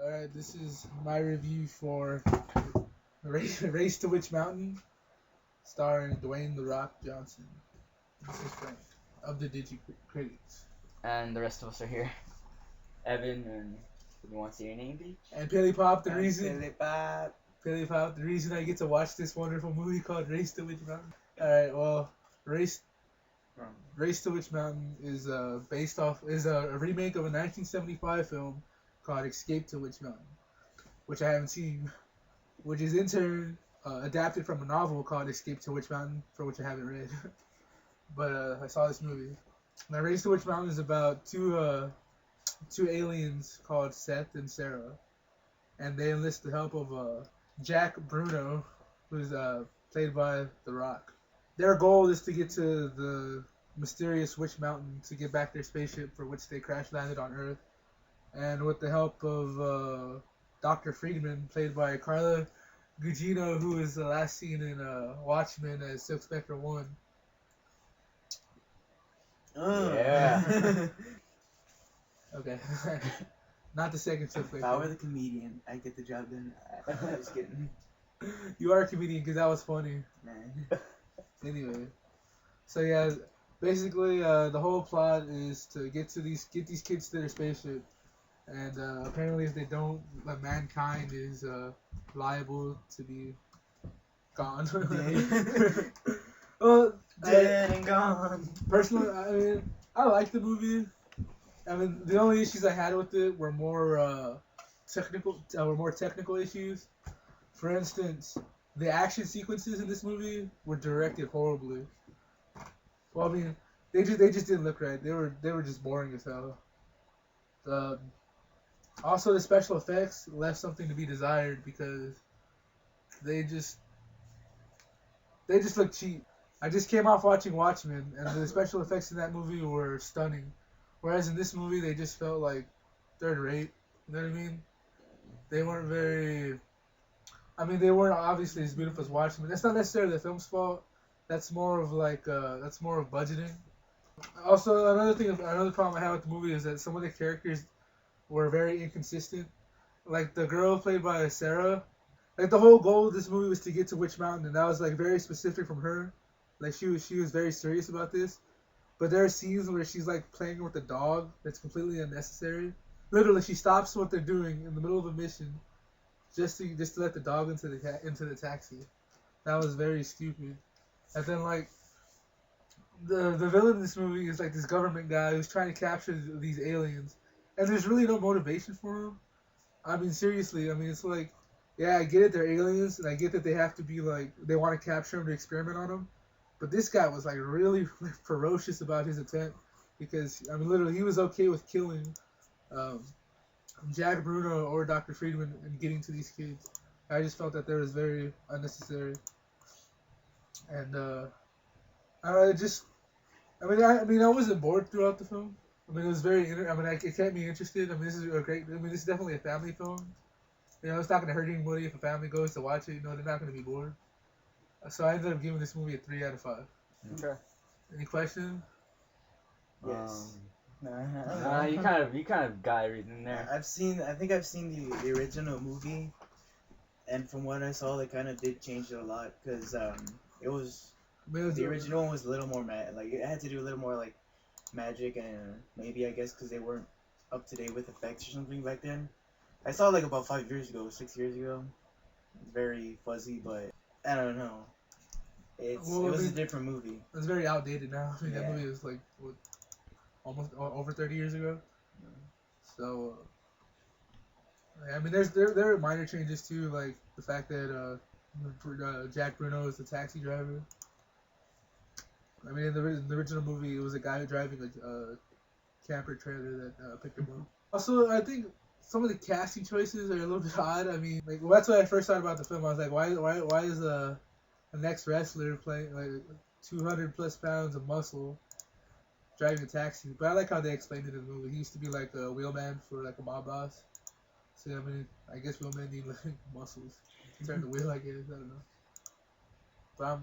Alright, this is my review for Race to Witch Mountain, starring Dwayne The Rock Johnson. This is Frank of the Digi-Critics. And the rest of us are here. Evan, and you want to say your name, B? And Pilly Pop, the reason I get to watch this wonderful movie called Race to Witch Mountain. Alright, well, Race to Witch Mountain is is a remake of a 1975 film called Escape to Witch Mountain, which I haven't seen, which is in turn adapted from a novel called Escape to Witch Mountain, for which I haven't read. But I saw this movie. Now, Race to Witch Mountain is about two aliens called Seth and Sarah, and they enlist the help of Jack Bruno, who's played by The Rock. Their goal is to get to the mysterious Witch Mountain to get back their spaceship for which they crash landed on Earth, and with the help of Dr. Friedman, played by Carla Gugino, who is last seen in Watchmen as Silk Spectre 1. Yeah. Okay. Not the second Silk Spectre. If I were the comedian, I'd get the job done. I'm just kidding. You are a comedian because that was funny. Man. Anyway, so yeah, basically the whole plot is to get these kids to their spaceship, and apparently if they don't, mankind is liable to be gone. Well, Dead and gone. Personally, I mean, I like the movie. I mean, the only issues I had with it were more technical issues. For instance, the action sequences in this movie were directed horribly. Well, I mean, they just didn't look right. They were just boring as hell. Also, the special effects left something to be desired because they just look cheap. I just came off watching Watchmen, and the special effects in that movie were stunning. Whereas in this movie, they just felt like third rate. You know what I mean? They weren't very. I mean, they weren't obviously as beautiful as Watchmen. That's not necessarily the film's fault. That's more of budgeting. Also, another problem I had with the movie is that some of the characters were very inconsistent. Like the girl played by Sarah, like the whole goal of this movie was to get to Witch Mountain, and that was like very specific from her. Like she was very serious about this. But there are scenes where she's like playing with a dog that's completely unnecessary. Literally, she stops what they're doing in the middle of a mission just to let the dog into the taxi. That was very stupid. And then like the villain in this movie is like this government guy who's trying to capture these aliens, and there's really no motivation for him. I mean, seriously. I mean, it's like, yeah, I get it, they're aliens, and I get that they have to be like, they want to capture them to experiment on them. But this guy was like really ferocious about his attempt, because I mean, literally, he was okay with killing Jack Bruno or Dr. Friedman and getting to these kids. I just felt that there was very unnecessary, and I wasn't bored throughout the film. I mean, it was it kept me interested. I mean, this is definitely a family film. You know, it's not gonna hurt anybody if a family goes to watch it. You know, they're not gonna be bored. So I ended up giving this movie a 3 out of 5. Okay. Any questions? Yes. You kind of got everything there. I think I've seen the original movie, and from what I saw, they kind of did change it a lot, because the original one was a little more like it had to do a little more like magic, and maybe I guess because they weren't up to date with effects or something back then. I saw it like about 6 years ago. Very fuzzy, but I don't know. It was a different movie. It's very outdated now. I mean, Yeah. that movie was like almost over 30 years ago. So, I mean, there are minor changes too, like the fact that Jack Bruno is the taxi driver. I mean, in the original movie, it was a guy driving a camper trailer that picked him up. Also, I think some of the casting choices are a little bit odd. I mean, like, that's what I first thought about the film. I was like, why is the next wrestler playing like 200 plus pounds of muscle driving a taxi? But I like how they explained it in the movie. He used to be like a wheelman for like a mob boss. So I mean, I guess wheelmen need like muscles to turn the wheel. I guess, I don't know. But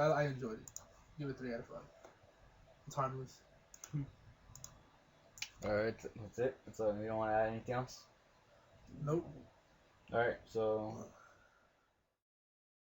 I enjoyed it. Give it 3 out of 5. It's harmless. Alright, that's it. So you don't want to add anything else? Nope. Alright, so